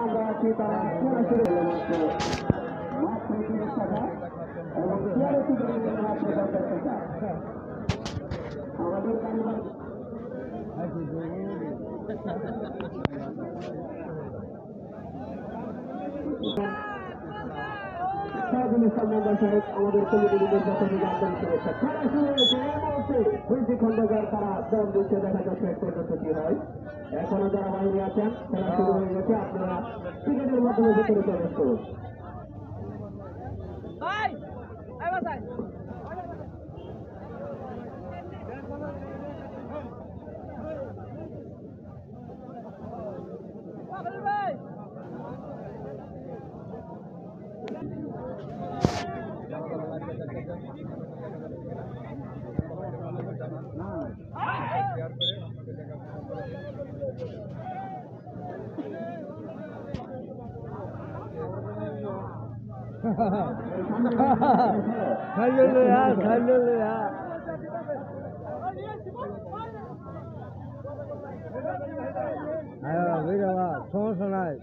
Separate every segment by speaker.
Speaker 1: আমরা আছি তারা সরাসরি মাত্র 30 টাকা এবং চেয়ারে টিকিটের মূল্য মাত্র 50 টাকা। আমাদের কারিগর আমাদের কমিটির প্রথমে জানতেন শুভেচ্ছা। খেলা শুরু হয়েছে এই মুহূর্তে বৈশি খন্দকার তারা দম দিচ্ছে, দেখা যাক শেষ পর্যন্ত কি হয়। এখনো যারা বাইরে আছেন খেলা শুরু হয়ে গেছে, আপনারা টিকিটের মাধ্যমে ভিতরে প্রবেশ করুন।
Speaker 2: সমস্যা নাই।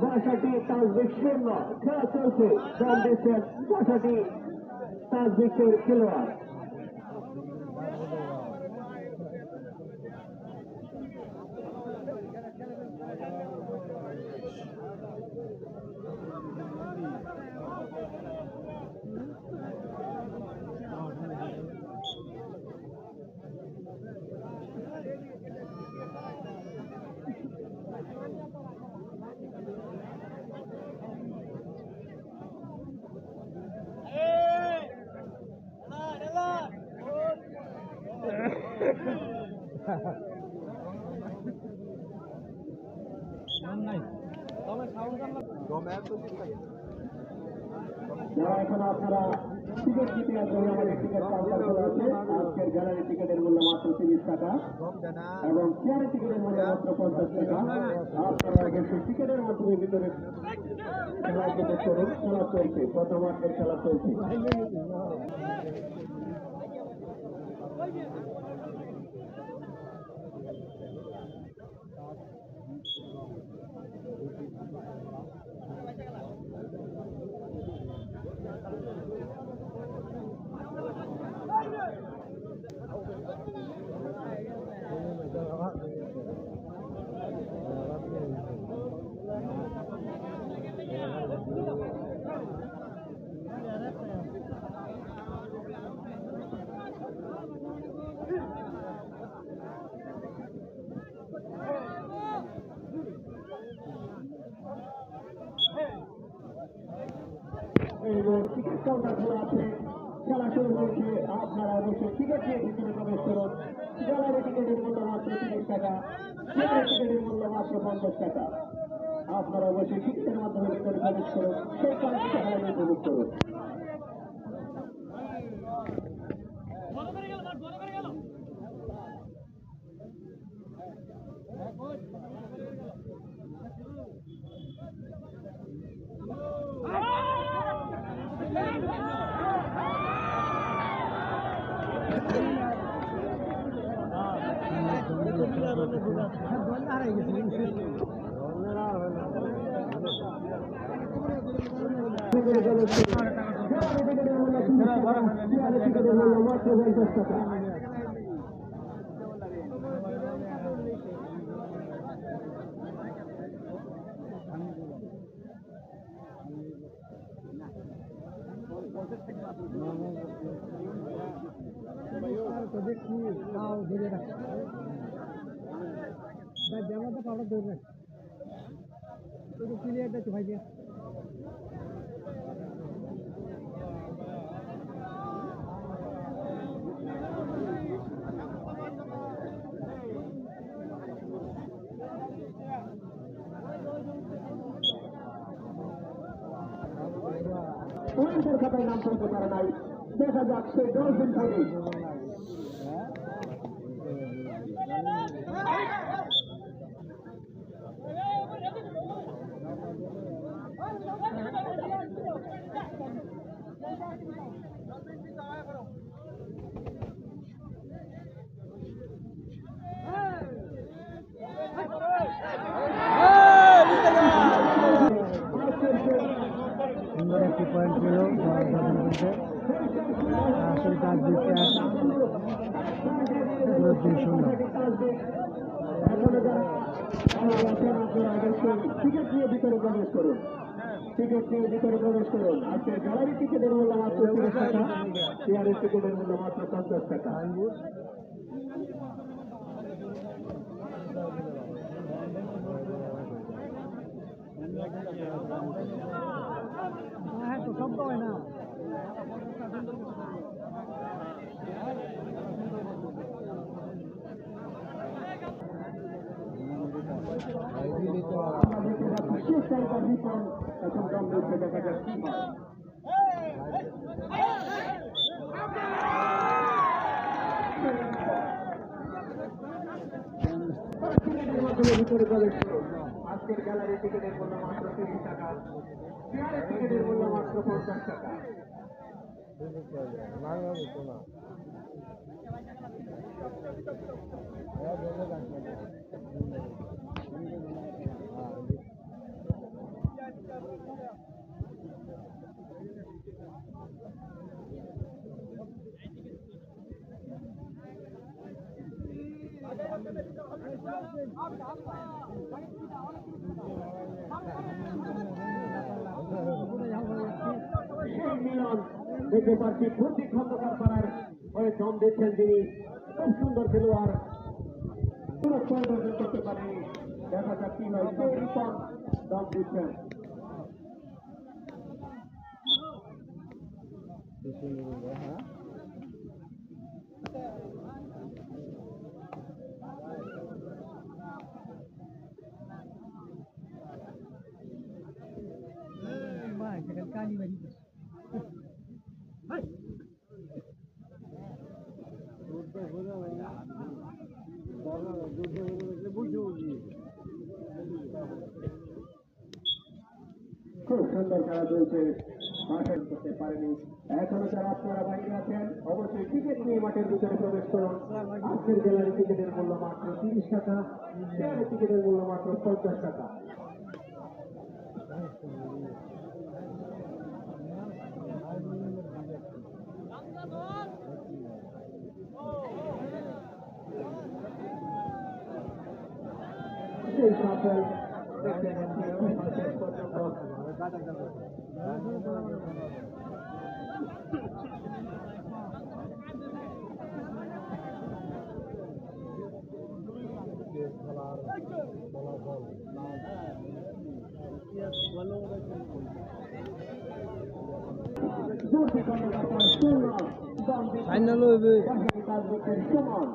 Speaker 1: বাসাটি তাজবিক শূন্য, খেলা চলছে, দল দিচ্ছেন বাসাটি তাজবিকের খেলোয়াড়। এখন আপনারা টিকিট দিতে আসবেন, আমাদের টিকিট কাউন্টার খোলা আছে। আজকের গ্যালারি টিকিটের মূল্য মাত্র 30 টাকা এবং চেয়ারের টিকিটের মূল্য মাত্র 50 টাকা। আপনারা অবশ্যই টিকিটের মাধ্যমে ভিতরে খেলা উপভোগ করুন। খেলা চলছে, প্রথম আজকের খেলা চলছে। টিকিট কাউন্টার খোলা আছে, খেলা শুরু হয়েছে। আপনারা অবশ্যই টিকিট নিয়ে ভিতরে প্রবেশ করুন। গ্যালারি টিকিটের মূল্য মাত্র 30 টাকা, চেয়ারের টিকিটের মূল্য মাত্র 50 টাকা। আপনারা অবশ্যই টিকিটের মাধ্যমে ভিতরে প্রবেশ করুন, সেই কারণে খেলা উপভোগ করুন।
Speaker 2: জামাটা পাওয়া ধরবে ক্লিয়ারটা ভাই
Speaker 1: পুলিশের খাতায় নাম করতে পারে নাই, দেখা যাক সে 10 দিন পরে এখনো যারা আপনারা অবশ্যই টিকিট নিয়ে ভিতরে প্রবেশ করুন। টিকিট নিয়ে ভিতরে প্রবেশ করুন। আজকের গ্যালারি টিকিটের মূল্য মাত্র 30 টাকা, চেয়ারের টিকিটের মূল্য মাত্র 50 টাকা।
Speaker 2: হ্যাঁ তো শব্দ হয় না।
Speaker 1: শেষ তালিকার বিপণ এখন দাম দিচ্ছে, দেখা যাক কি হয়। ভিতরে প্রবেশ করুন। আজকের গ্যালারি টিকিটের মূল্য মাত্র 30 টাকা, চেয়ারের টিকিটের মূল্য মাত্র 50 টাকা। মিলন দেখতে পাচ্ছি প্রতীক খন্দকার পাড়ার হয়ে দম দিচ্ছেন যিনি, খুব সুন্দর খেলোয়াড়, পুরো পরিবর্তন করতে পারেনি। দেখা যাক কি হয়, দম দিচ্ছেন।
Speaker 2: কালী বাড়ি
Speaker 1: খুব সুন্দর খেলা চলছে, মাঠে করতে পারেনি। এখনো যারা আপনারা বাইরে আছেন অবশ্যই টিকিট নিয়ে মাঠের ভিতরে প্রবেশ করুন। আজকের গ্যালারি টিকিটের মূল্য মাত্র 30 টাকা, চেয়ারের টিকিটের মূল্য মাত্র 50 টাকা। সেই সাফল দেখতে শেষ পর্যন্ত
Speaker 2: ফাইনাল হবে
Speaker 1: সমান।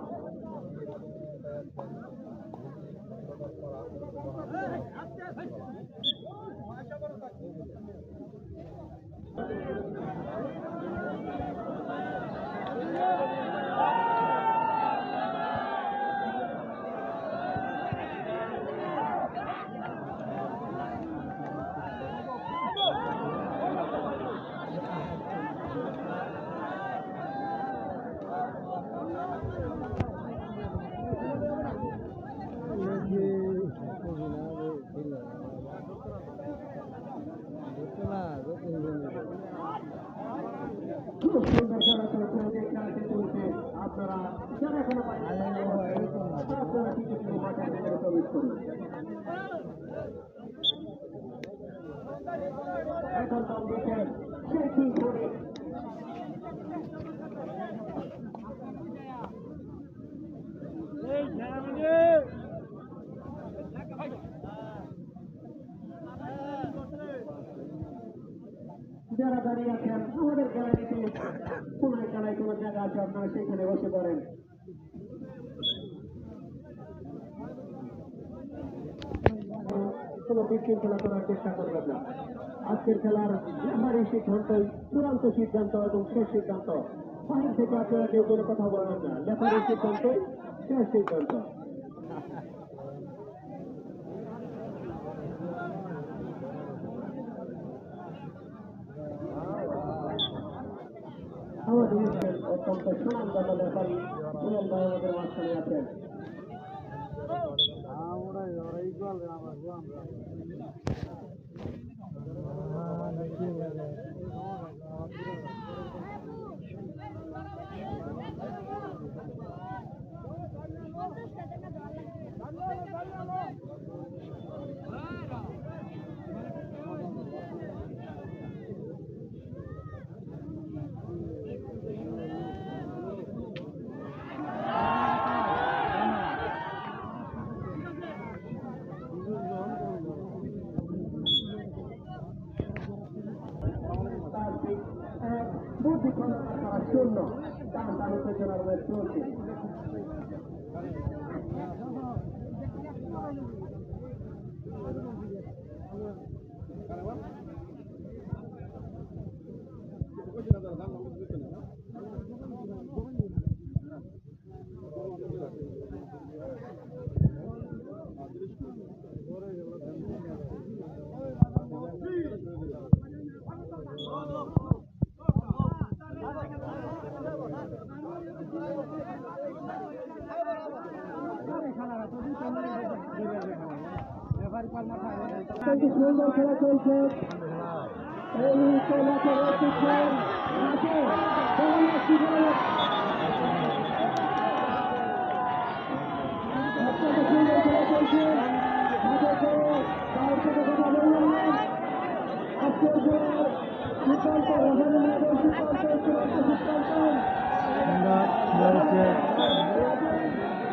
Speaker 1: খুব সুন্দর খেলা চলছে, যে খেলাটি চলছে আপনারা যারা এখনো আপনারা টিকিট নিয়ে মাঠের ভিতরে প্রবেশ করুন। এখন দাম দিচ্ছেন সেই কি করে যারা দাঁড়িয়ে আছেন আমাদের গ্যালারিতে কোন খেলায় কোন জায়গা আছে আপনারা সেখানে বসে পড়েন। কোন বিশৃঙ্খলা করার চেষ্টা করবেন না। আজকের খেলার রেফারির সিদ্ধান্তই চূড়ান্ত সিদ্ধান্ত এবং শেষ সিদ্ধান্ত। বাহির থেকে আপনারা কেউ কোনো কথা বলবেন না, রেফারির সিদ্ধান্তই শেষ সিদ্ধান্ত। আমাদের অত্যন্ত সুনামগত রেফারি সুনীল ভাই আমাদের মাঝখানে আছেন। বিবেচনার ম্যাচ চলছে। সুন্দর খেলা চলছে। এই মুহূর্তে ম্যাচের অতিথির মাঠে অত্যন্ত সুন্দর খেলা চলছে। মাঠে তার সাথে কথা বললাম আজকের যে সিদ্ধান্ত রহমানের সিদ্ধান্ত চূড়ান্ত সিদ্ধান্ত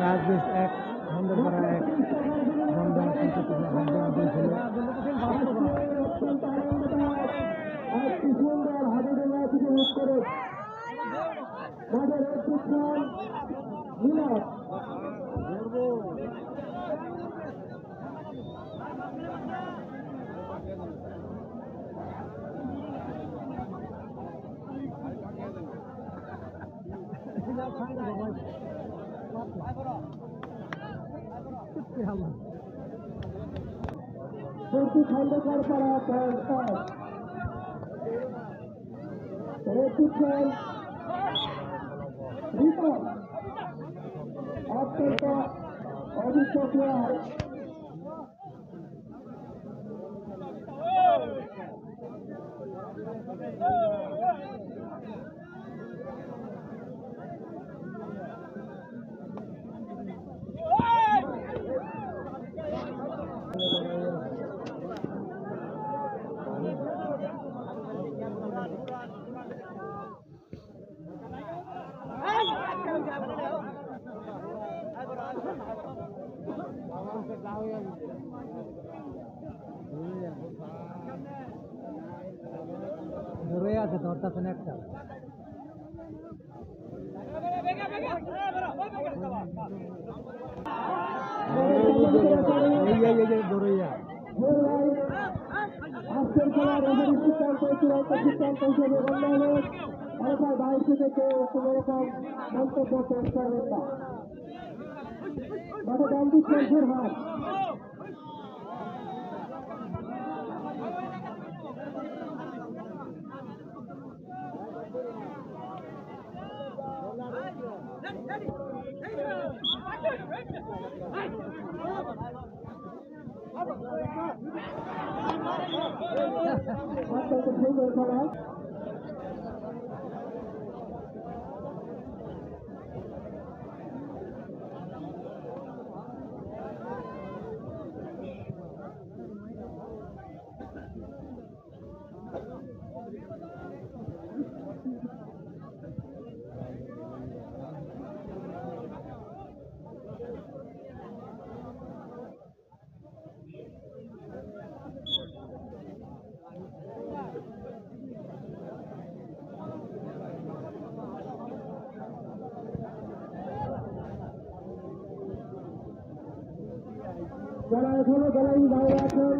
Speaker 2: রাজবেশ 1 ধন্দপাড়া 1 ধন্দা
Speaker 1: অত্যন্ত আনন্দদায়ক একটি সুন্দর হাজির ম্যাচ উপভোগ করে মাঠের অধ্যক্ষণ মিলাদ প্রতি খন্দকার পাড়া অত্যন্ত অবিশ্বাসীয়
Speaker 2: ধরে আছে ধরতেছেন একটা দৌড়াইয়া
Speaker 1: আজকের খেলা রেফারির সিদ্ধান্ত চূড়ান্ত সিদ্ধান্ত হিসেবে গণ্য হল। এলাকার বাইরে থেকে কেউ কোন রকম মন্তব্য পেশ করবেন না। মাঠে ডান দিচ্ছেন ফিরহাদ অত্যন্ত সুন্দর খেলা। যারা এখনো গ্যালারি বাইরে আছেন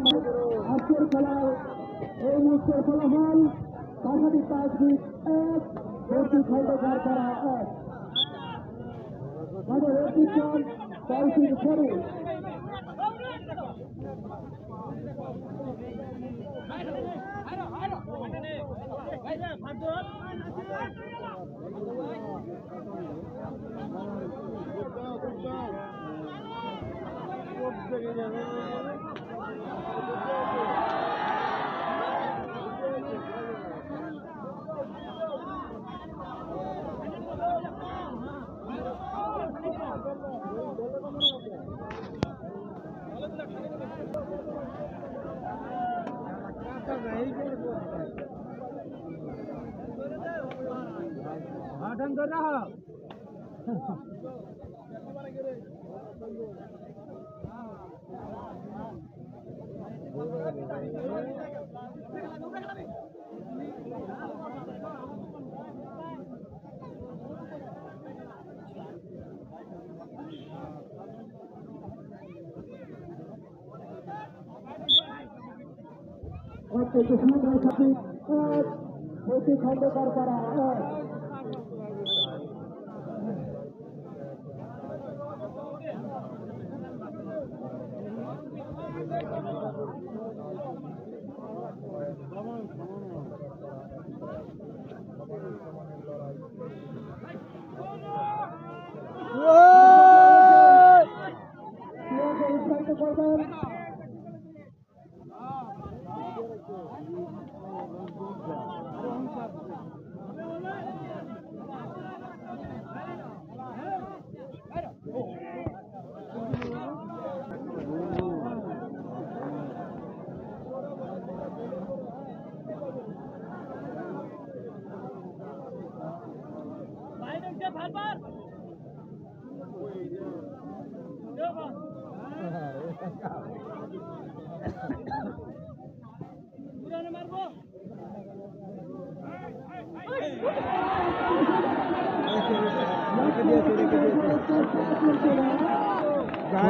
Speaker 1: আজকের খেলার এই মুহূর্তের ফলাফল পাশাটি 5-1 প্রতি খন্দকার করা 1 মাঠের অধিক্ষণ তৌফিক শরীফ
Speaker 2: আঠান ধরে রাখো
Speaker 1: একটু সুন্দর সাথী প্রতি খন্দকার পাড়া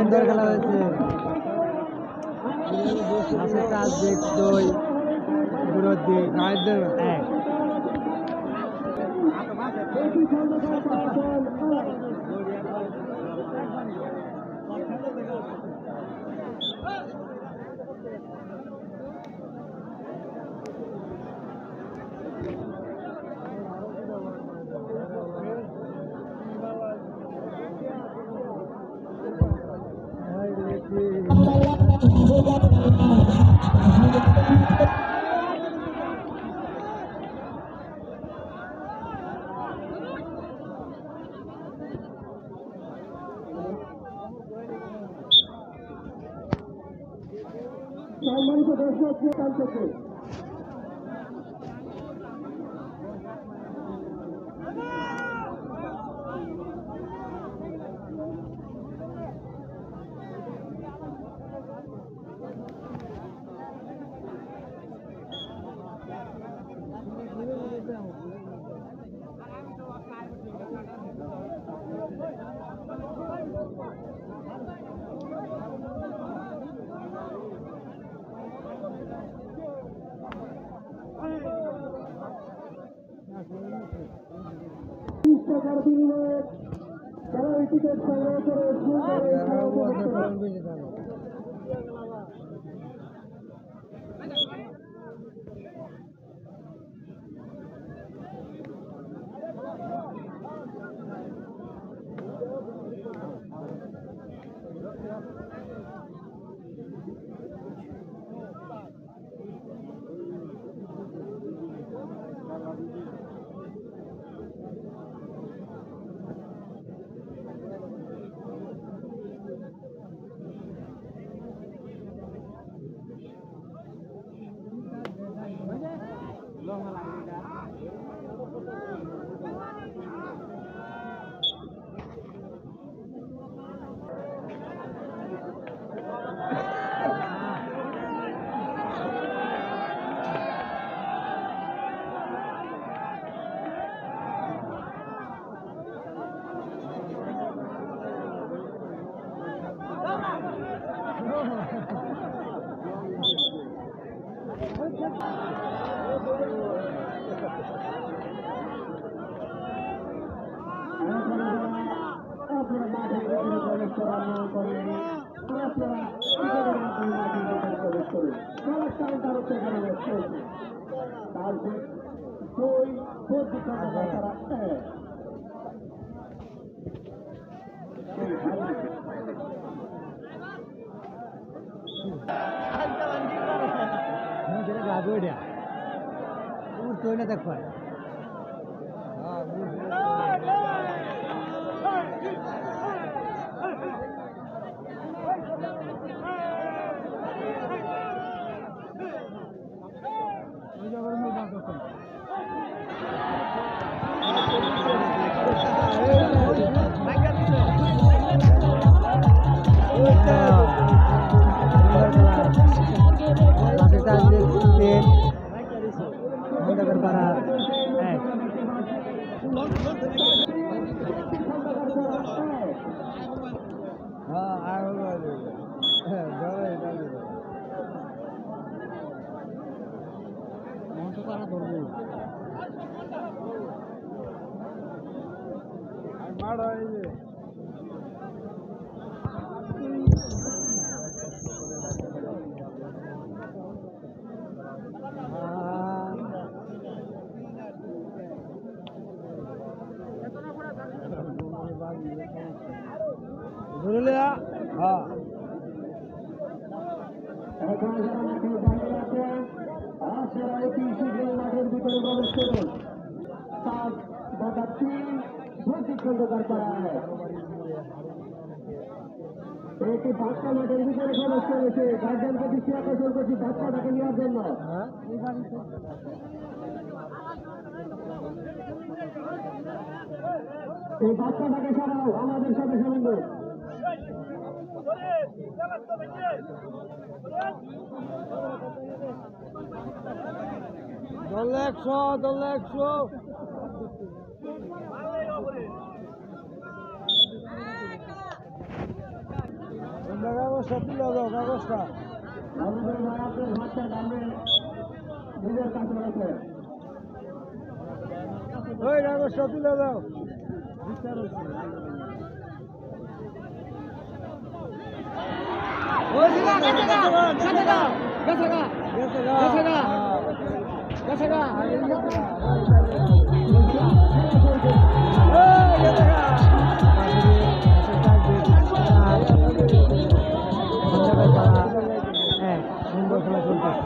Speaker 2: সুন্দর খেলা হয়েছে। হাসের কাজ দই বিরোধী গায়ের এক
Speaker 1: সম্মানিত দর্শক এখান থেকে টাকার বিনিময়ে তারা এই টিকিট সংগ্রহ করে
Speaker 2: ধরলিয়া হ্যাঁ
Speaker 1: এখন যারা মাঠে দাঁড়িয়ে আছেন আপনারা অতি শীঘ্র মাঠের ভিতরে প্রবেশ করুন। তার বাধা 3 প্রতিক্ষণ করায় একটি বাচ্চা মাঠের ভিতরে প্রবেশ করেছে। গার্জিয়ানকে দৃষ্টি আকর্ষণ করছি বাচ্চাটাকে নেওয়ার জন্য। এই বাচ্চাটাকে সরাও আমাদের সাথে সম্বন্ধ।
Speaker 2: দলে 100 কাগজটা তুলে দাও কাগজটা
Speaker 1: আমাদের মায়াতের ভাষা নামে নিজের কাছে রয়েছে।
Speaker 2: ওই কাগজটা তুলে দাও সুন্দর খেলা চলতেছে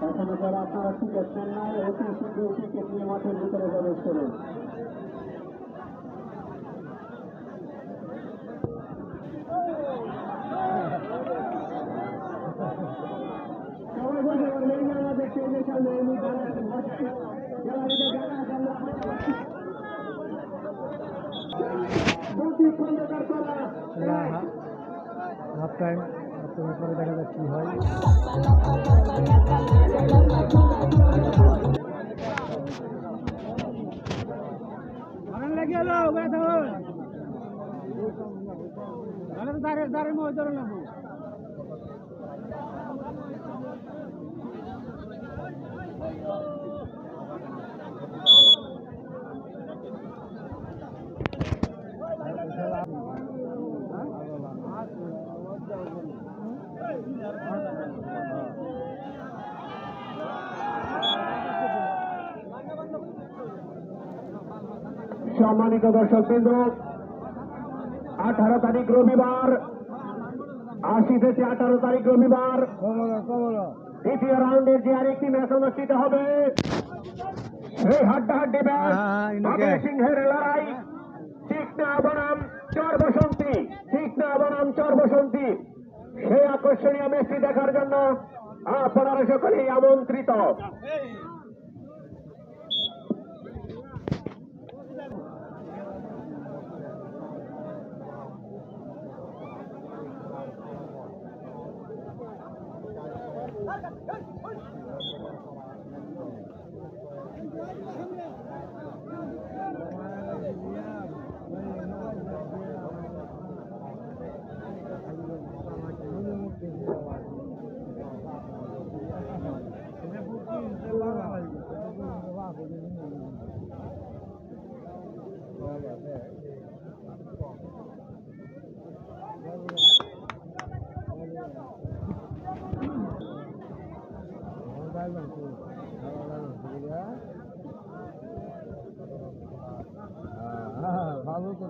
Speaker 1: এখনো যারা আপনারা টিকিট নেন নাই অতি শীঘ্র টিকিট নিয়ে মাঠের ভিতরে প্রবেশ করুন। সবাই বলতে পারবেন এই যে আমাদের স্টেজের সামনে এমনি
Speaker 2: হাফ টাইম পরে দেখা যাক কি হয় দাঁড়ের মধ্যে ধরে নেবো
Speaker 1: সম্মানিত দর্শকবৃন্দ 18 তারিখ রবিবার 80 থেকে 18 তারিখ রবিবার দ্বিতীয় রাউন্ডের যে আরেকটি ম্যাচ অনুষ্ঠিত হবে সেই হাড্ডাহাড্ডি ম্যাচ সিংহের লড়াই তীক্ষ্ণ বনাম চর বসন্তী সেই আকর্ষণীয় ম্যাচটি দেখার জন্য আপনারা সকলেই আমন্ত্রিত। ভালো তো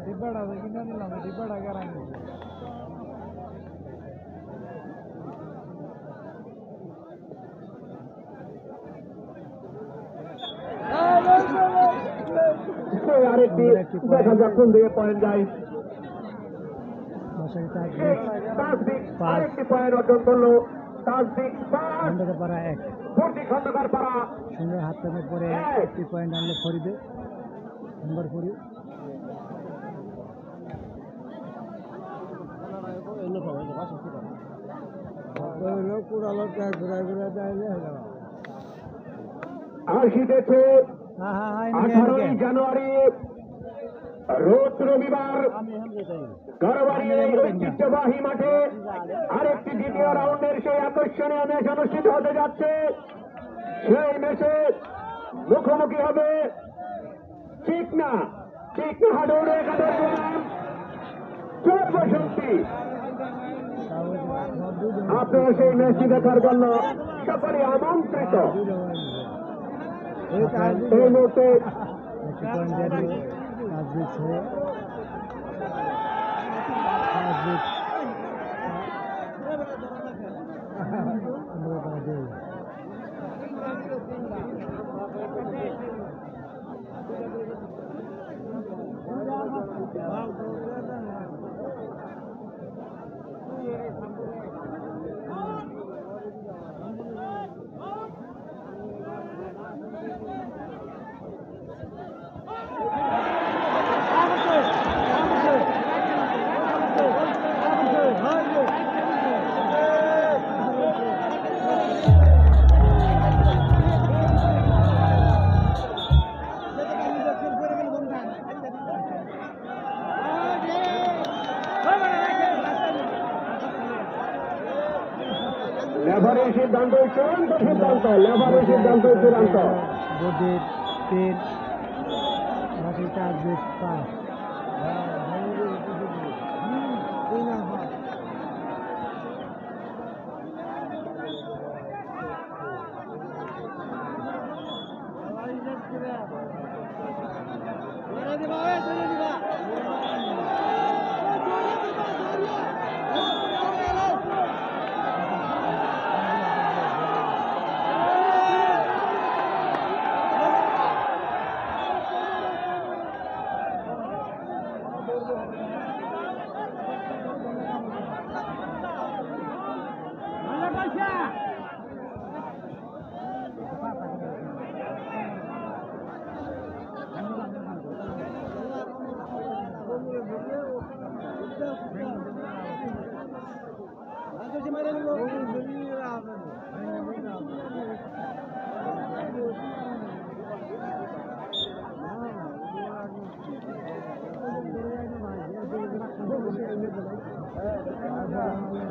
Speaker 1: ডিব্বাটা কিনে নিলাম ডিব্বাটা কেরাই আরেকটি দেখা যাক কোন দিকে পয়েন্ট যায়। আরেকটি পয়েন্ট অর্জন করলো তাসদিক 5
Speaker 2: খন্দকার পাড়া 1
Speaker 1: ফুর্তি খন্দকার পাড়া
Speaker 2: সুন্দর হাত টানের পরে একটি পয়েন্ট আনলো ফরিদে নম্বর 4
Speaker 1: আসিতেছে 18 জানুয়ারি রোজ রবিবার গড়বাড়ির ঐতিহ্যবাহী মাঠে আরেকটি দ্বিতীয় রাউন্ডের সেই আকর্ষণীয় ম্যাচ অনুষ্ঠিত হতে যাচ্ছে। সেই ম্যাচে মুখোমুখি হবে চিকনা হাডুর একাদশ নাম সর্বশক্তি। আপনারা সেই ম্যাচটি দেখার জন্য সকলে আমন্ত্রিত। এই মুহূর্তে লেভারের সিদ্ধান্ত চূড়ান্ত লেভারের সিদ্ধান্ত চূড়ান্ত।
Speaker 2: বোর্ডের 3 বাকি 4-5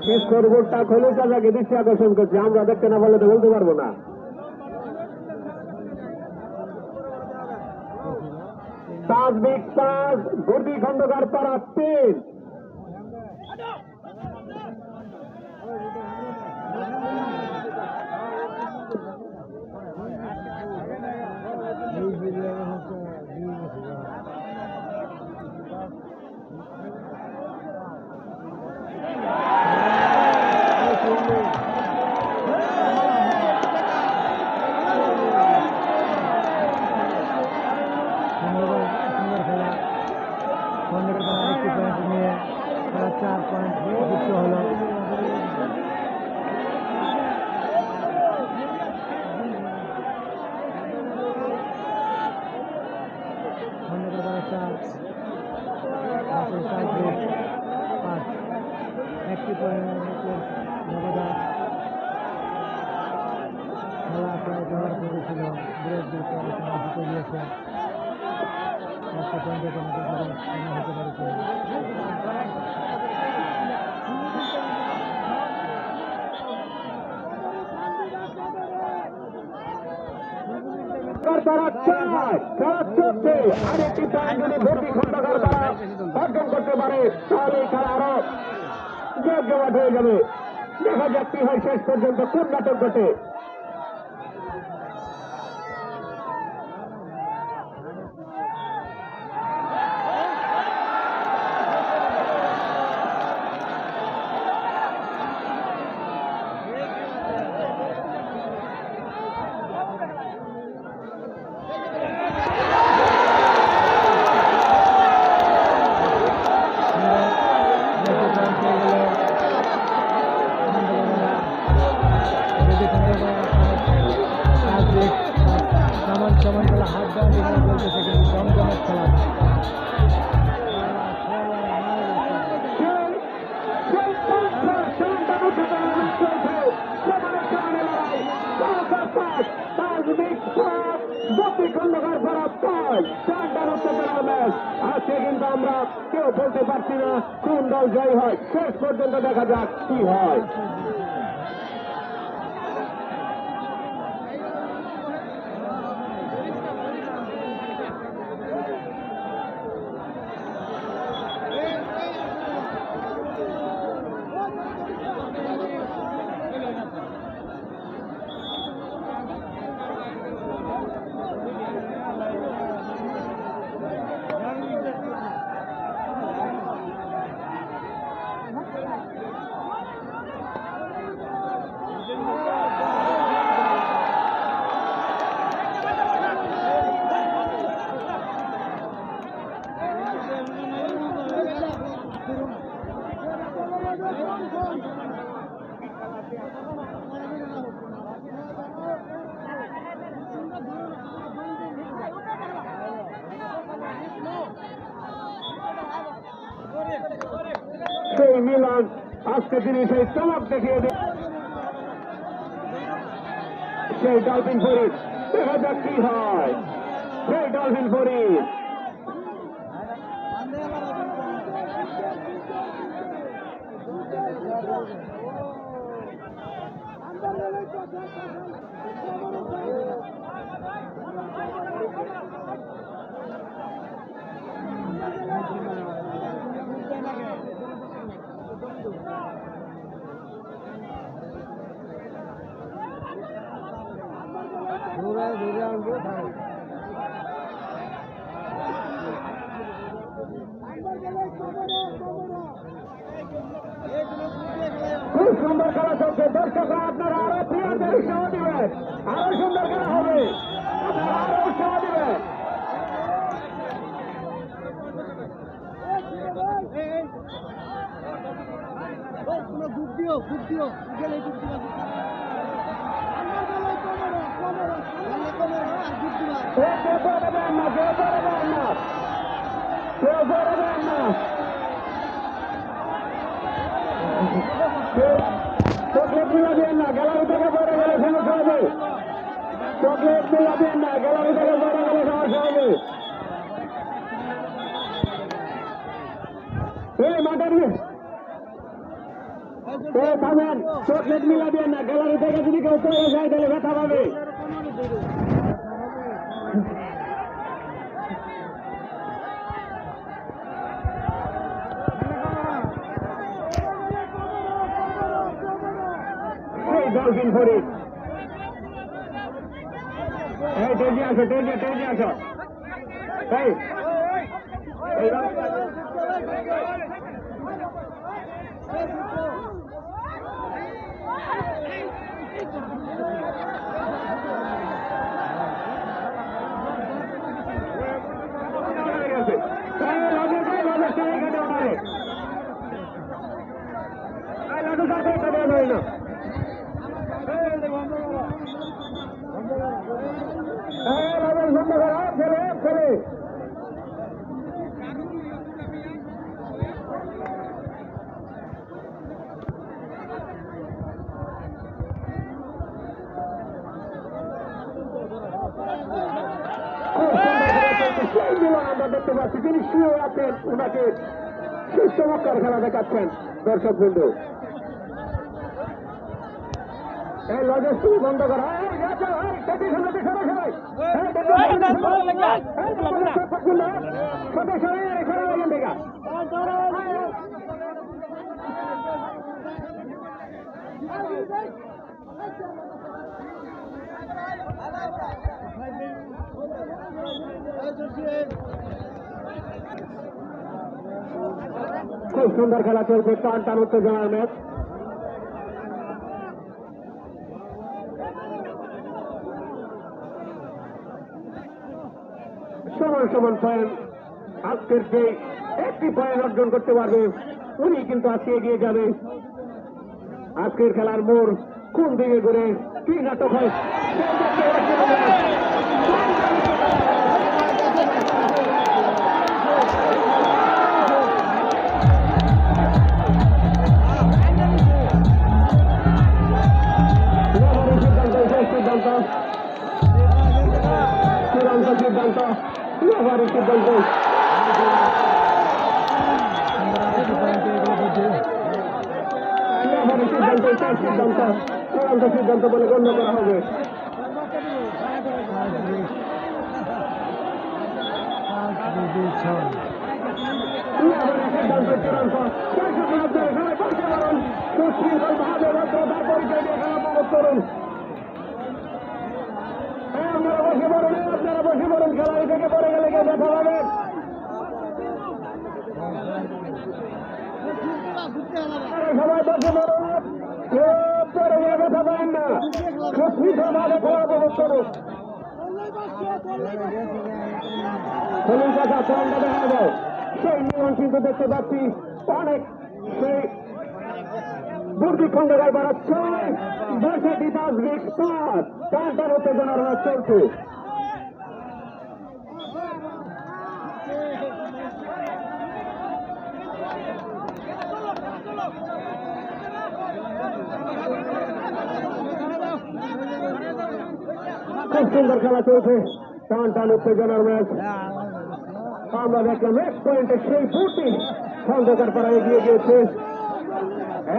Speaker 1: শেষ খবরটা খোলে যাকে দৃষ্টি আকর্ষণ করছে। আমরা দেখতে না বলে তো বলতে পারবো না। তাসদিক 5 ফুর্তি খন্দকার পাড়া 3।
Speaker 2: নিয়ে 4 পয়েন্ট যুক্ত হলো। একটি পয়েন্টের ব্যবধান। খেলা প্রায় ব্যবহার করেছিল বিরাট জিতে গিয়েছে। একটা পয়েন্টের কোনো হতে পারে।
Speaker 1: আরেকটি পয়েন্ট যদি ভর্তি খন্দকার দ্বারা অর্জন করতে পারে তাহলে এই খেলা আরো জমজমাট হয়ে যাবে। দেখা যাক কি হয় শেষ পর্যন্ত কোন নাটক ঘটে। পাঁচ বপি খন্দকার ফরাদ 5 4 রান উত্তেজনার ম্যাচ। আজকে কিন্তু আমরা কেউ বলতে পারছি না কোন দল জয় হয়, শেষ পর্যন্ত দেখা যাক কি হয়। সেই মিলান আজকে তিনি সেই চমক দেখিয়ে দেন সেই ডলফিন ফরিদ। দেখা যাক কি হয় সেই ডলফিন ফরিদ। খুব সুন্দর খেলা চলছে, দর্শকরা আপনারা আরো প্রিয়দের উৎসাহ দিবেন, আরো সুন্দর খেলা হবে, আপনারা আরো উৎসাহ দিবেন। চকলেট মিলাবেন না, গ্যালারি থেকে পড়ে গেলে সমস্যা হবে। চকলেট মিলাবেন না, গ্যালারি থেকে পড়ে গেলে সমস্যা হবে। থামেন, চকলেট মিলাবেন না, গ্যালারি থেকে যদি কেউ পড়ে যায় তাহলে ব্যথা পাবে। ডলফিন ফরিদ, এই তেজি আসো, তেজি আসো। আমরা দেখতে পাচ্ছি তিনি শুয়ে আছেন, ওনাকে চমৎকার খেলা দেখাচ্ছেন দর্শক বন্ধু। এই লজের শুরু বন্ধ করা, খুব সুন্দর খেলা চলছে, টান টান উত্তেজনার ম্যাচ। সমান সমান পয়েন্ট, আজকের যে একটি পয়েন্ট অর্জন করতে পারবে উনি কিন্তু আজকে এগিয়ে যাবে। আজকের খেলার মোড় কোন দিকে ঘুরে কি নাটক হয় সিদ্ধান্ত রেফারির সিদ্ধান্ত। রেফারির সিদ্ধান্ত, তার সিদ্ধান্ত চূড়ান্ত সিদ্ধান্ত বলে গণ্য করা হবে। সিদ্ধান্ত চূড়ান্ত। সুশৃঙ্খলভাবে ভদ্রতার পরিচয় দিয়ে খেলা উপভোগ করুন। আপনারা বসে পড়ুন, আপনারা বসে পড়ুন। খেলা থেকে পড়ে গেলে কেউ দেখা পাবেন। সবাই বসে পড়ুন, কেউ পড়ে গিয়ে ব্যথা পাবেন না। সুশৃঙ্খলভাবে খেলা উপভোগ করুন। চলুন কথা চরণটা দেখা যায়। সেই নিয়ম কিন্তু দেখতে পাচ্ছি অনেক। সেই বুর্দি খন্ডকার বাড়াচ্ছে 10টি তাজরিক পাঁচ টানটার উত্তেজনার ম্যাচ চলছে। খুব সুন্দর খেলা চলছে, টান উত্তেজনার ম্যাচ। আমরা দেখলাম 1 পয়েন্টে সেই বুর্দি খন্ডকার পাড়া এগিয়ে গিয়েছে।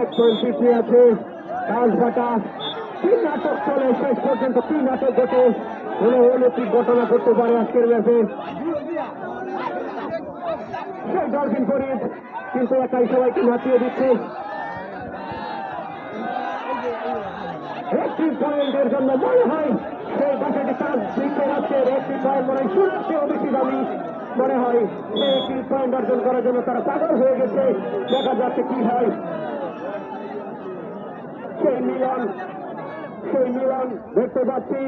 Speaker 1: 1 পয়েন্ট পিছিয়ে আছে কাজবাটা। 3 নাটক চলে, শেষ পর্যন্ত 3 নাটক ঘটে। কোন অলৌকিক ঘটনা করতে পারে আজকের ম্যাচে। সেই ডলফিন ফরিদ কিন্তু একাই সবাইকে নাচিয়ে দিচ্ছে। 1টি পয়েন্টের জন্য মনে হয় সেই বাসাটি কাজ দিতে যাচ্ছে। 1টি পয়েন্ট মনে হয় শোনার চেয়েও বেশি দামি মনে হয়। সেই 1টি পয়েন্ট অর্জন করার জন্য তারা পাগল হয়ে গেছে। দেখা যাচ্ছে কি হয়। সেই মিলন দেখতে পাচ্ছি।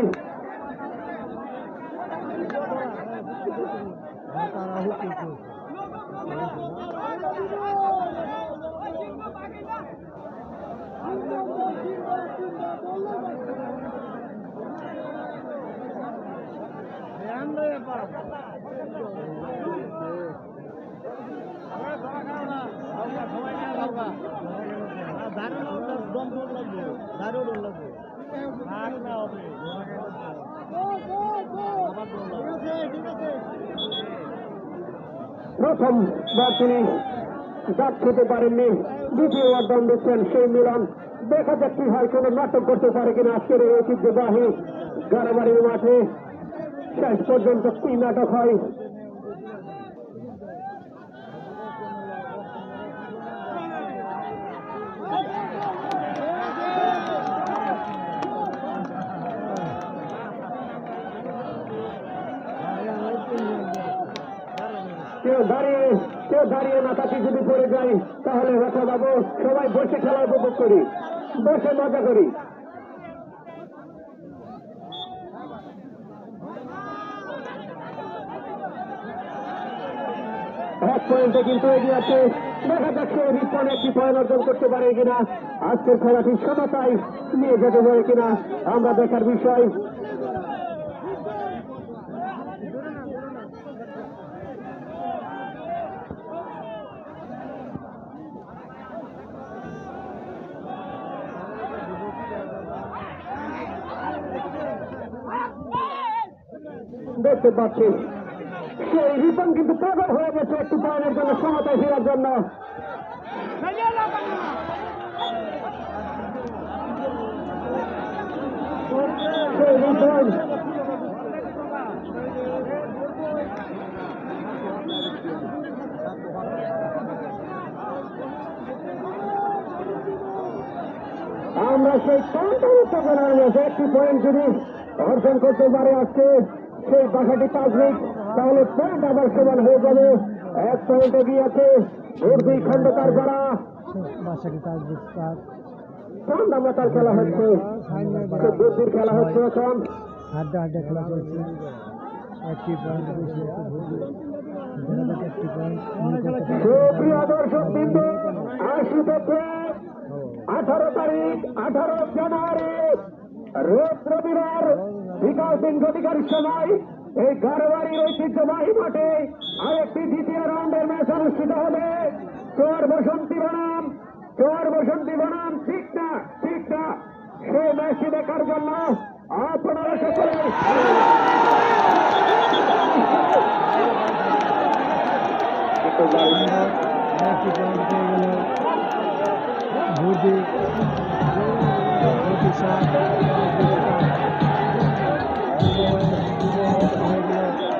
Speaker 1: প্রথম বার তিনি ডাক খেতে পারেননি, দ্বিতীয়বার দম দিচ্ছেন সেই মিলন। দেখা যাক কি হয়, কোন নাটক করতে পারে কিনা আজকের এই ঐতিহ্যবাহী গাড়াবাড়ির মাঠে। শেষ পর্যন্ত 3 নাটক হয়। কেউ দাঁড়িয়ে না থাকি যদি পড়ে যাই তাহলে রক্ষা পাবো। সবাই বসে খেলা উপভোগ করি, বসে মজা করি। এক পয়েন্টে কিন্তু এগিয়ে আছে। দেখা যাচ্ছে রিপন 1টি পয়েন্ট অর্জন করতে পারে কিনা, আজকের খেলাটি সমতায় নিয়ে যেতে পারে কিনা আমরা দেখার বিষয়। দেখতে পাচ্ছি সেই রিপন কিন্তু পাগল হয়ে গেছে 1টি পয়েন্টের জন্য, সমতায় ফেরার জন্য। সেই রিপন আমরা সেই টানটার উত্তেজনার ম্যাচে 1টি পয়েন্ট যদি অর্জন করতে পারে আজকে সেই বাসাটি তাজরিক, তাহলে পয়েন্ট আবার সমান হয়ে যাবে। 1 পয়েন্ট এগিয়ে আছে বুর্দি খন্ডকার যারা। আমরা তার খেলা হচ্ছে, বুর্দির খেলা হচ্ছে এখন।
Speaker 2: আড্ডা খেলা চলছে। 1টি পয়েন্ট
Speaker 1: সুপ্রিয় দর্শক বিন্দু, 80 থেকে 18 তারিখ 18 জানুয়ারি রোজ রবিবার বিকাল 3 ঘটিকার সময় এই গাড়োয়ারির ঐতিহ্যবাহী মাঠে আরেকটি দ্বিতীয় রাউন্ডের ম্যাচ অনুষ্ঠিত হবে। চর বসন্তী বনাম ঠিক না সেই ম্যাচটি দেখার জন্য আপনারা সকলে আসতে পারে।
Speaker 2: আরেকটি পয়েন্ট পেয়ে গেল ভুর্দি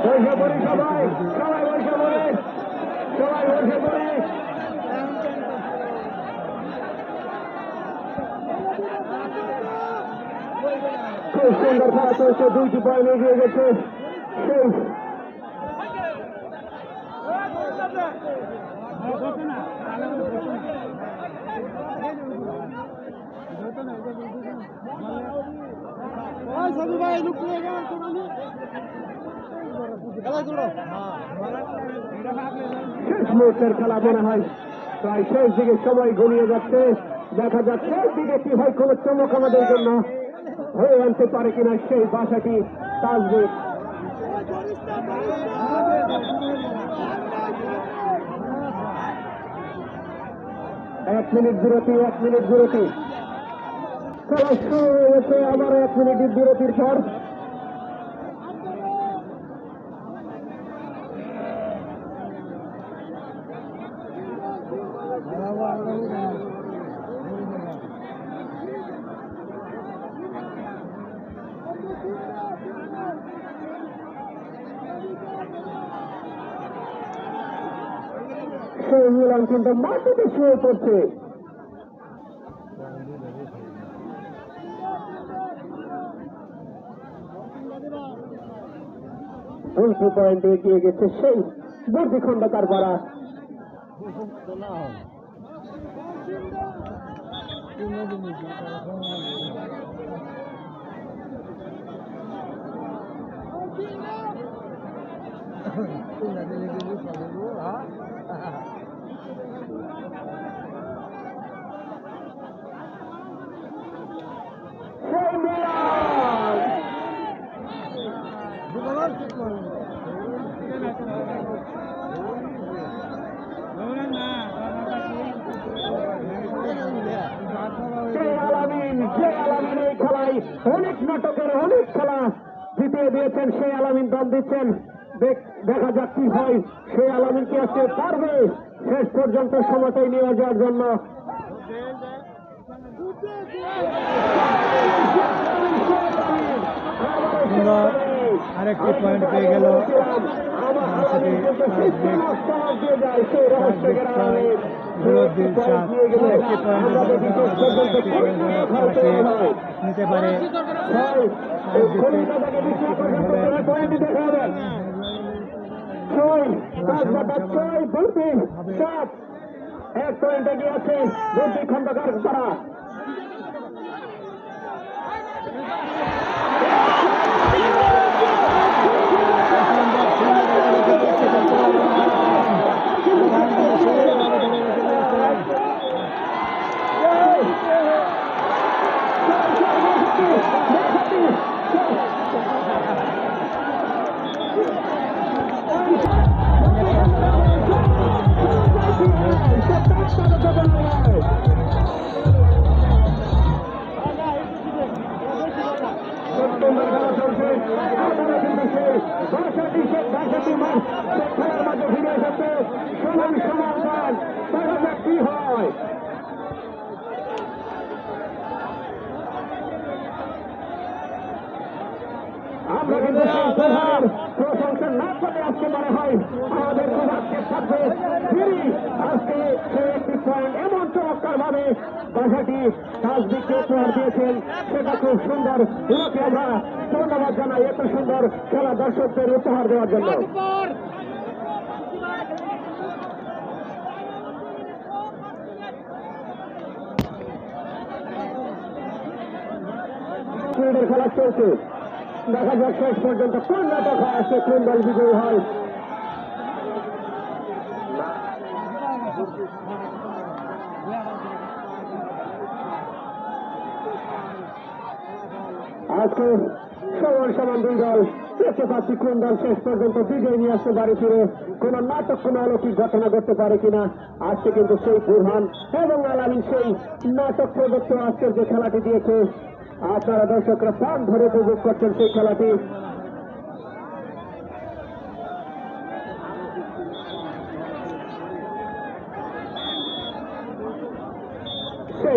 Speaker 1: বসে পড়ি সবাই, সবাই বসে পড়ে, সবাই বসে পড়ে। খুব সুন্দর খেলা চলছে, 2টি পয়েন্ট এগিয়ে গেছে সেই শেষ মুহূর্তের খেলা মনে হয় প্রায় শেষ দিকে সময় গড়িয়ে যাচ্ছে। দেখা যাচ্ছে শেষ দিকে কি হয় কোন চমক আমাদের জন্য হয়ে আনতে পারে কিনা সেই বাসাটি তাজবির। এক মিনিট বিরতি, 1 মিনিট বিরতি। খেলা শুরু হয়ে গেছে আবার 1 মিনিটের বিরতির পর। সেই মিলান কিন্তু মাটিতে শুয়ে পড়ছে। দুইটি পয়েন্ট এগিয়ে গেছে সেই বর্দি খন্দকার পাড়া। সেই মিলান যে আলামিন এই খেলায় অনেক নাটকের অনেক খেলা জিতিয়ে দিয়েছেন। সেই আলামিন দল দিচ্ছেন, দেখা যাক কি হয়। সেই আলামিন কি আজকে পারবে শেষ পর্যন্ত সময়টাই নিয়ে যাওয়ার জন্য?
Speaker 2: আরেকটি পয়েন্ট পেয়ে গেল নিতে পারে।
Speaker 1: এক পয়েন্ট এগিয়ে আছে বর্দি খন্দকার পাড়া। আমরা কিন্তু প্রশংসা না করলে আজকে মনে হয় আমাদের আজকে থাকবে ফিরি। আজকে সে একটি পয়েন্ট এমন চমৎকার ভাবে বাসাটি তাজবিরকে উপহার দিয়েছেন, সেটা খুব সুন্দর। ওনাকে আমরা ধন্যবাদ জানাই এত সুন্দর খেলা দর্শকদের উপহার দেওয়ার জন্য। খেলা চলছে, দেখা যাক শেষ পর্যন্ত কোন নাটক হয়, আসছে কোন দল বিজয়ী হয়। আজকে সমান সমান 2 দল, দেখতে পাচ্ছি কোন দল শেষ পর্যন্ত বিজয় নিয়ে আসতে পারে ফিরে। কোন নাটক কোন অলৌকিক ঘটনা ঘটতে পারে কিনা। আজকে কিন্তু সেই বুরহান এবং আলামিন সেই নাটক প্রদত্ত আজকের যে খেলাটি দিয়েছে, আপনারা দর্শকরা প্রাণ ধরে উপভোগ করছেন সেই খেলাটি।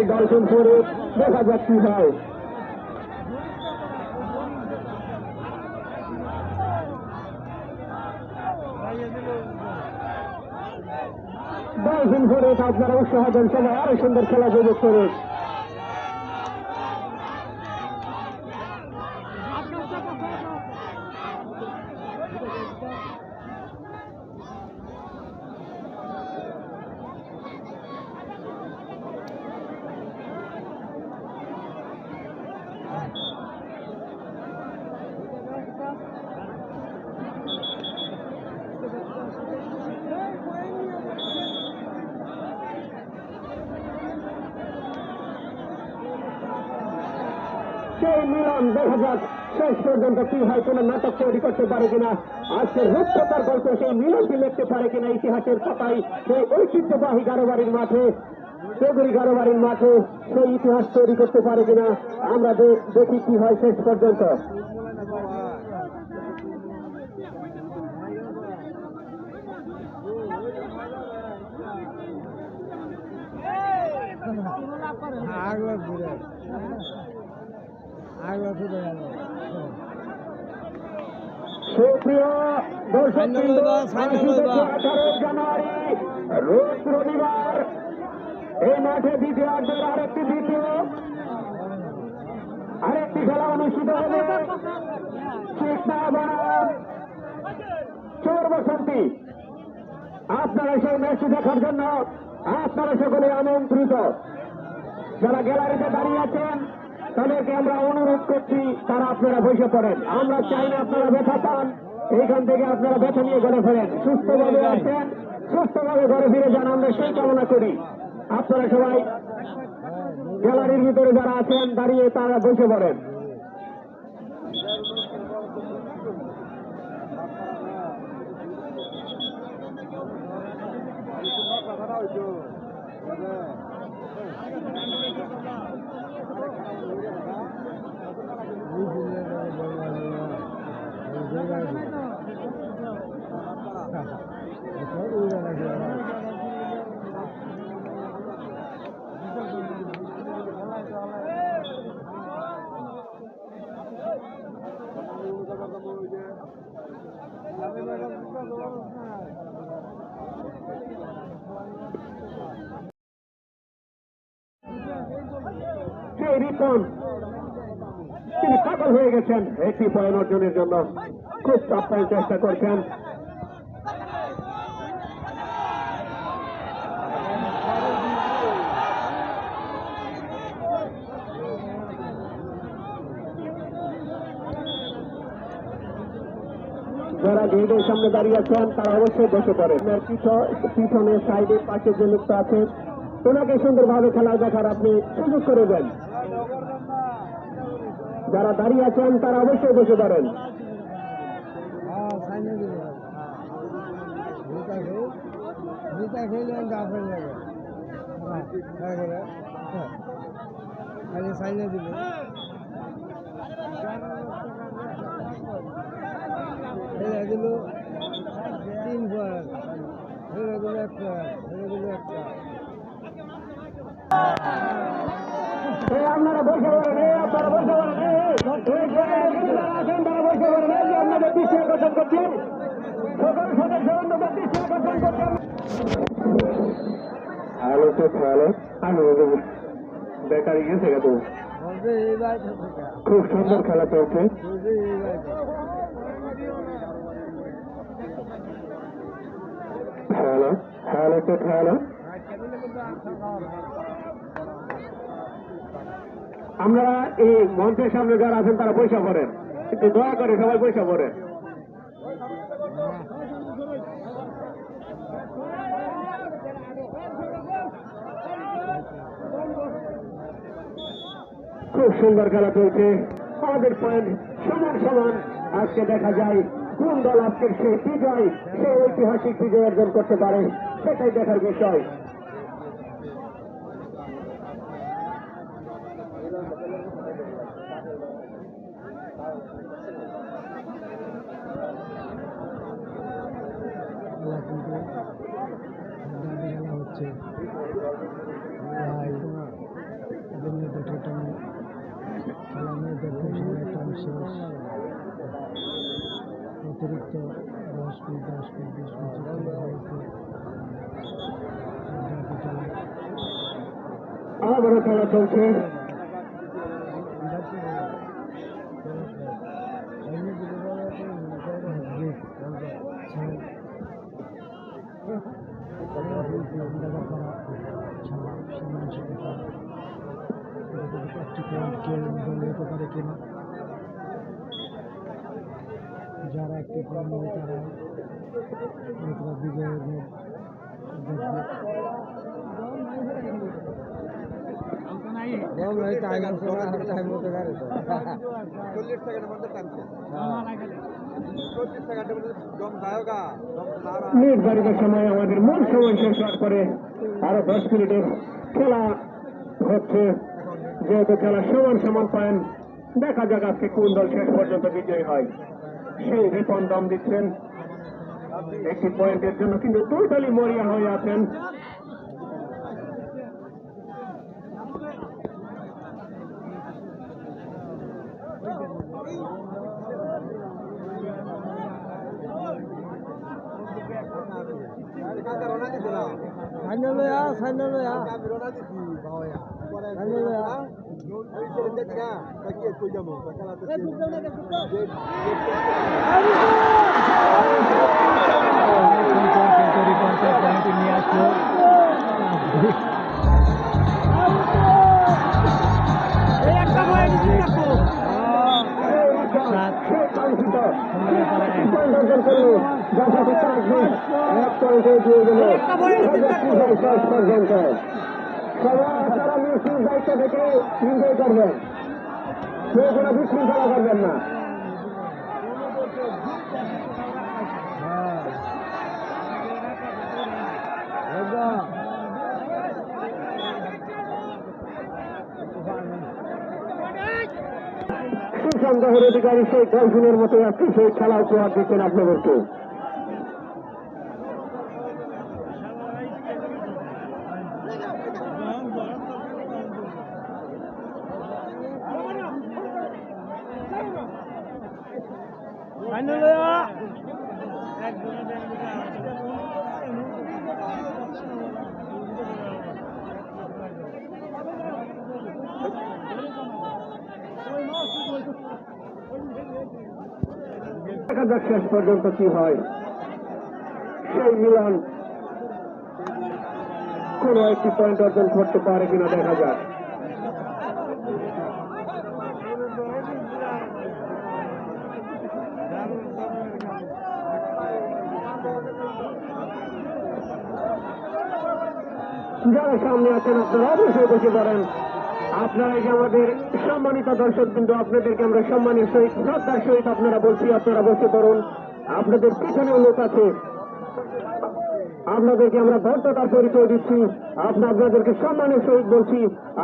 Speaker 1: ডলফিন ফোরে, দেখা যাক কি হয়। ডলফিন ফোরে আপনারা উৎসাহ দেন, সবাই আরো সুন্দর খেলা উপভোগ করুন। সেই মিলন দেখা যাক শেষ পর্যন্ত কি হয়, কোন নাটক তৈরি করতে পারে কিনা, আজকের রূপকথার গল্প সেই মিলনটি লিখতে পারে কিনা ইতিহাসের পাতায়, সেই ঐতিহ্যবাহী গারোবাড়ির মাঠে, চৌধুরী গারোবাড়ির মাঠে সেই ইতিহাস তৈরি করতে পারে কিনা। আমরা দেখি কি হয় শেষ পর্যন্ত। সুপ্রিয় দর্শক, 18 জানুয়ারি রোজ রবিবার এই মাঠে দ্বিতীয়ার্ধের আরেকটি খেলা অনুষ্ঠিত হবে। চেষ্টা বনাম চোর বসন্তী। আপনারা সেই ম্যাচটি দেখার জন্য আপনারা সকলে আমন্ত্রিত। যারা গ্যালারিতে দাঁড়িয়ে আছেন তাদেরকে আমরা অনুরোধ করছি তারা আপনারা বসে পড়েন। আমরা চাই না আপনারা ব্যথা পান, এইখান থেকে আপনারা ব্যথা নিয়ে ঘরে ফেরেন। সুস্থভাবে আসেন, সুস্থভাবে ঘরে ফিরে যান, আমরা সেই কামনা করি। আপনারা সবাই গ্যালারির ভিতরে যারা আছেন দাঁড়িয়ে তারা বসে পড়েন। সেই রিপন তিনি পাগল হয়ে গেছেন একটি পয়েন্ট অর্জনের জন্য, খুব আপ্রাণ চেষ্টা করছেন। যারা গেটের সামনে দাঁড়িয়ে আছেন তারা অবশ্যই বসে পড়ে। পিছনের সাইডের পাশে যে লোকটা আছে ওনাকে সুন্দরভাবে খেলা দেখার আপনি সুযোগ করে দেন। যারা দাঁড়িয়ে আছেন তারা অবশ্যই বসে পারেন। আপনারা বসে পড়েন, আপনারা বসে পড়েন, তারা বসে পড়েন। আপনাদের দৃষ্টি আকর্ষণ করছেন, সকল সদস্য দৃষ্টি আকর্ষণ করছেন। হ্যালো তো হ্যালো, আমি বেকারি গেছে গেত, খুব সুন্দর খেলা চলছে। হ্যালো হ্যালো তো হ্যালো, আমরা এই মঞ্চের সামনে যারা আছেন তারা পয়সা পড়েন, একটু দয়া করে সবাই পয়সা পড়েন। খুব সুন্দর খেলা চলছে, আমাদের পয়েন্ট সমান সমান। আজকে দেখা যায় কোন দল আজকের সেই বিজয়, সেই ঐতিহাসিক বিজয় অর্জন করতে পারে, সেটাই দেখার বিষয়। হচ্ছে
Speaker 2: শেষ অতিরিক্ত 10 ফিট 20 ফিট হয়েছে
Speaker 1: আবারও খেলা চলছে।
Speaker 2: যারা একটি পয়েন্ট নেবে তারা বিজয়ের দেখবে।
Speaker 1: নির্ধারিত সময় আমাদের মূল সময় শেষ হওয়ার পরে আরো 10 মিনিটের খেলা হচ্ছে। যেহেতু খেলা সমান পয়েন্ট, দেখা যাক আজকে কোন দল শেষ পর্যন্ত বিজয়ী হয়। সেই রিপন দম দিচ্ছেন একটি পয়েন্টের জন্য, কিন্তু দুই দলই মরিয়া হয়ে আছেন।
Speaker 2: নিয়ে আসলো
Speaker 1: তারা মিষ্টির দায়িত্ব থেকে এনজয় করবেন, কেউ কোনো বিশৃঙ্খলা করবেন না। সুসংগ্রহের অধিকারী সেই ডলফিনের মতো একটি সেই খেলা উপহার দিচ্ছেন আপনাদেরকে। দেখা যাক শেষ পর্যন্ত কি হয়। সেই মিলন কোন একটি পয়েন্ট অর্জন করতে পারে কিনা দেখা যাক। যারা সামনে আছেন আপনারা অবশ্যই বসে পড়েন। আপনারা যে আমাদের সম্মানিত দর্শক, কিন্তু আপনাদেরকে আমরা সম্মানের সহিত শ্রদ্ধার সহিত আপনারা বলছি আপনারা বসে পড়ুন। আপনাদের পিছনেও লোক আছে, আপনাদেরকে আমরা ভদ্রতার পরিচয় দিচ্ছি, আপনাদেরকে সম্মানের সহিত বলছি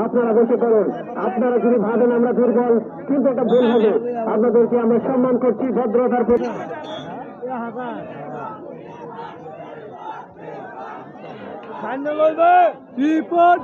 Speaker 1: আপনারা বসে পড়ুন। আপনারা যদি ভাবেন আমরা দুর্বল, কিন্তু এটা ভুল হবে। আপনাদেরকে আমরা সম্মান করছি ভদ্রতার পরিচয়।
Speaker 2: রিপন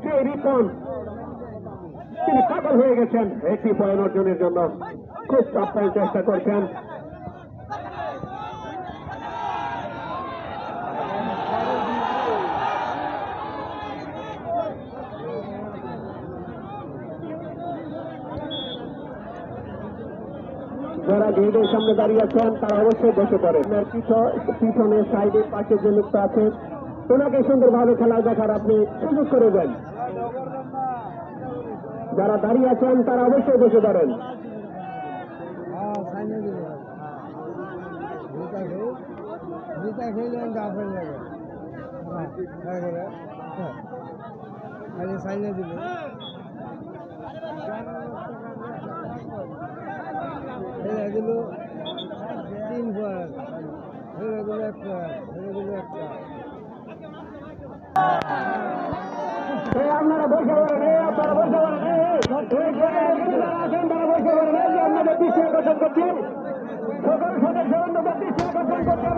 Speaker 1: সেই রিপন তিনি পাগল হয়ে গেছেন একটি পয়েন্ট অর্জনের জন্য, খুব আপ্রাণ চেষ্টা করছেন। যারা গেটের সামনে দাঁড়িয়ে আছেন তারা অবশ্যই বসে পড়ে। পিছনের সাইডের পাশে যে লোকটা আছে ওনাকে সুন্দরভাবে খেলা দেখার আপনি সুযোগ করে দেন। যারা দাঁড়িয়ে আছেন তারা অবশ্যই বসে পড়েন।
Speaker 2: দিল 3 পয়েন্ট, হেরে দিল 1 পয়েন্ট, হেরে দিল 1 পয়েন্ট।
Speaker 1: আপনারা বসে পড়েন, আপনারা বসে পড়েন, তারা বসে পড়েন, আপনাদের দৃষ্টি আকর্ষণ করছি, সকল সদস্য অন্যদের দৃষ্টি আকর্ষণ করছেন।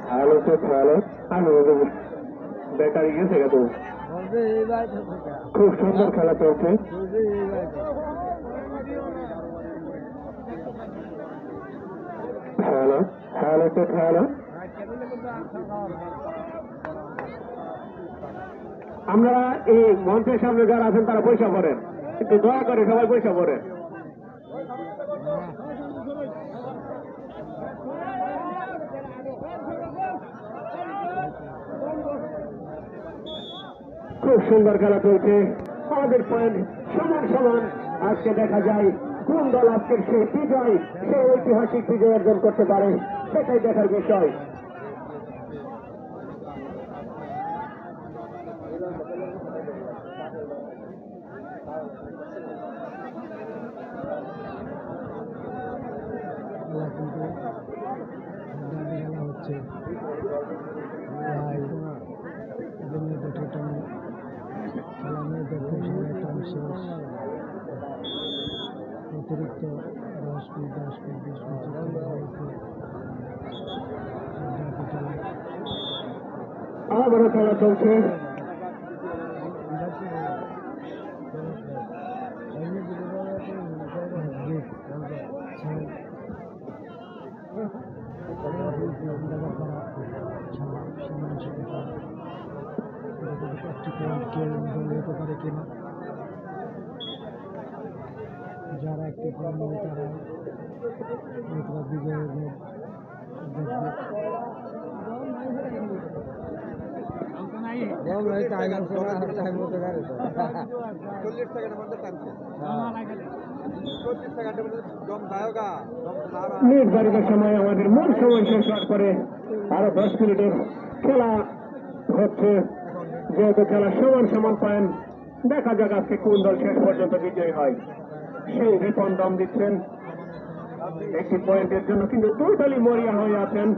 Speaker 1: হ্যালো তো হ্যালো, আমি ব্যাটারি গেছে গেত, খুব সুন্দর খেলা চলছে। হ্যালো হ্যালো তো হ্যালো, আপনারা এই মঞ্চের সামনে যারা আছেন তারা পয়সা পড়েন, একটু দয়া করে সবাই পয়সা পড়েন। খুব সুন্দর খেলা চলছে, আমাদের পয়েন্ট সমান সমান। আজকে দেখা যায় কোন দল আজকের সেই বিজয়, সেই ঐতিহাসিক বিজয় অর্জন করতে পারে, সেটাই দেখার বিষয়।
Speaker 2: হচ্ছে অতিরিক্ত 10 ফিট 10 ফিট 20 ফিট
Speaker 1: আবারও খেলা চলছে।
Speaker 2: পারে কিনা, যারা একটি পয়েন্ট নেবে তারা বিজয়ের দেখবে।
Speaker 1: নির্ধারিত সময় আমাদের মূল সময় শেষ হওয়ার পরে আরো 10 মিনিটের খেলা হচ্ছে, যেহেতু খেলা সমান সমান পয়েন্ট। দেখা যাক আজকে কোন দল শেষ পর্যন্ত বিজয়ী হয়। সেই রিপন দম দিচ্ছেন একটি পয়েন্টের জন্য, কিন্তু টোটালি মরিয়া হয়ে আছেন।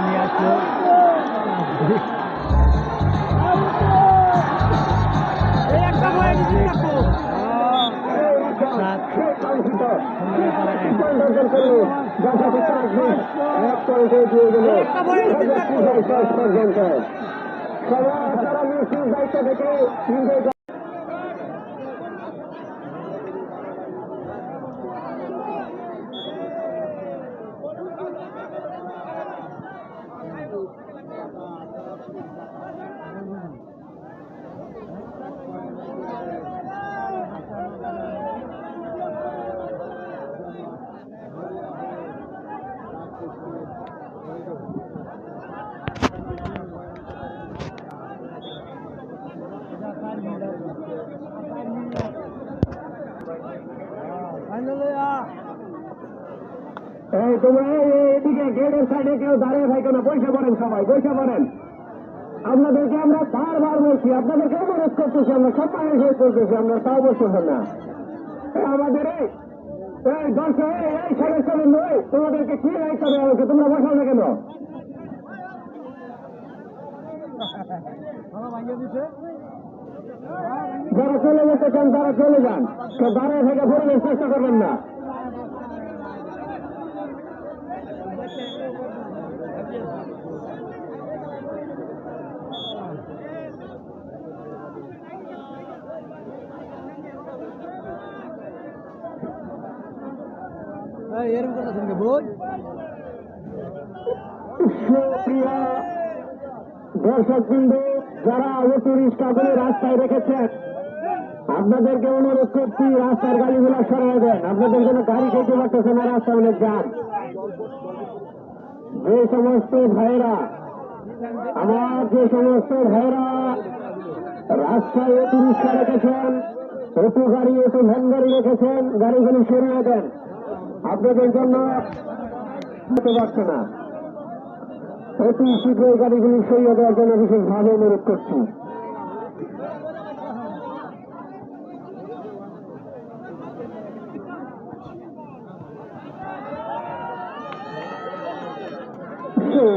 Speaker 2: নিয়ে আসলো
Speaker 1: দায়িত্ব থেকে তোমরা এদিকে গেটের সাইডে কেউ দাঁড়িয়ে থাকো না, বসে পড়েন, সবাই বসে পড়েন। আপনাদেরকে আমরা বারবার বলছি, আপনাদেরকে অনুরোধ করতেছি, আমরা সব মানুষ করতেছি, আমরা তাও বসতেছেন না। আমাদের এই দর্শক এই সদস্য নয়, তোমাদেরকে কি দায়িত্ব দেওয়া হয়েছে, তোমরা বসাও না কেন? যারা চলে যেতে চান তারা চলে যান, তো দাঁড়িয়ে থেকে পরিবেশ চেষ্টা করবেন না।
Speaker 2: এরকম কথা শুনবে বই
Speaker 1: সুপ্রিয় দর্শক বিন্দু, যারা অতিরিক্ত আগুনে রাস্তায় রেখেছেন, আপনাদেরকে অনুরোধ করছি রাস্তার গাড়িগুলো সরিয়ে দেন। আপনাদের জন্য গাড়ি খেতে পারতেছে না, রাস্তা অনেক জ্যাম। যে সমস্ত ভাইরা রাস্তায় অটো রিক্সা রেখেছেন, অটো গাড়ি, অটো ভ্যান গাড়ি রেখেছেন, গাড়িগুলি সরিয়ে দেন। আপনাদের জন্য হতে পারছে না, অতি শীঘ্রই গাড়িগুলি সরিয়ে দেওয়ার জন্য বিশেষভাবে অনুরোধ করছি।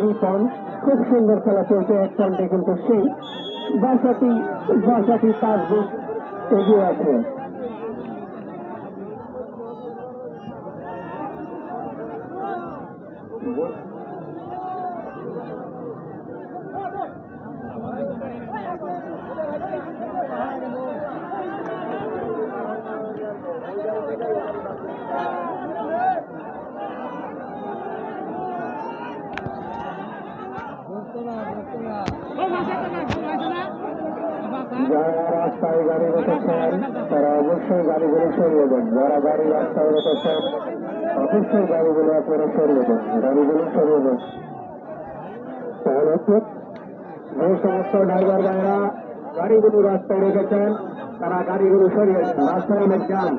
Speaker 1: রিপন খুব সুন্দর খেলা চলছে, এক পয়েন্টে কিন্তু সেই বাসাটি তাজবুক এগিয়ে আছে। যারা রাস্তায় গাড়ি রেখেছেন তারা অবশ্যই গাড়িগুলো সরিয়ে দেন। যারা গাড়ি রাস্তায় রেখেছেন অবশ্যই গাড়িগুলো আপনারা সরিয়ে দেন, গাড়িগুলো সরিয়ে দেন। তাহলে যে সমস্ত ড্রাইভার ভাইরা গাড়িগুলো রাস্তায় রেখেছেন তারা গাড়িগুলো সরিয়ে দেন, রাস্তায় অনেক জ্যাম।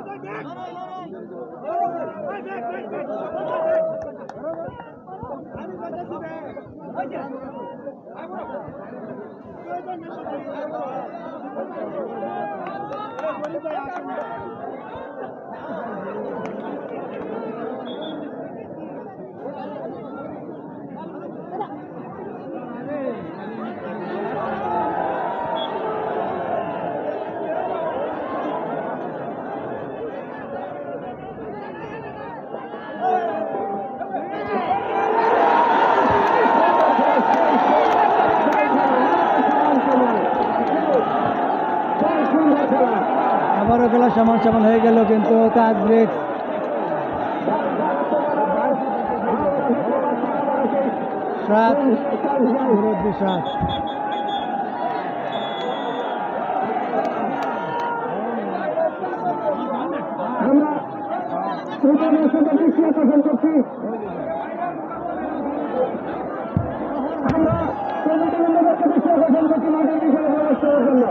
Speaker 2: আবারও খেলা সমান সমান হয়ে গেল, কিন্তু তাজ ব্রেক সাত মুরব্বী সাত।
Speaker 1: আমরা দৃষ্টি আকর্ষণ করছি, আমরা দৃষ্টি আকর্ষণ করছি মাঠের বিষয়ে প্রবেশ করার জন্য।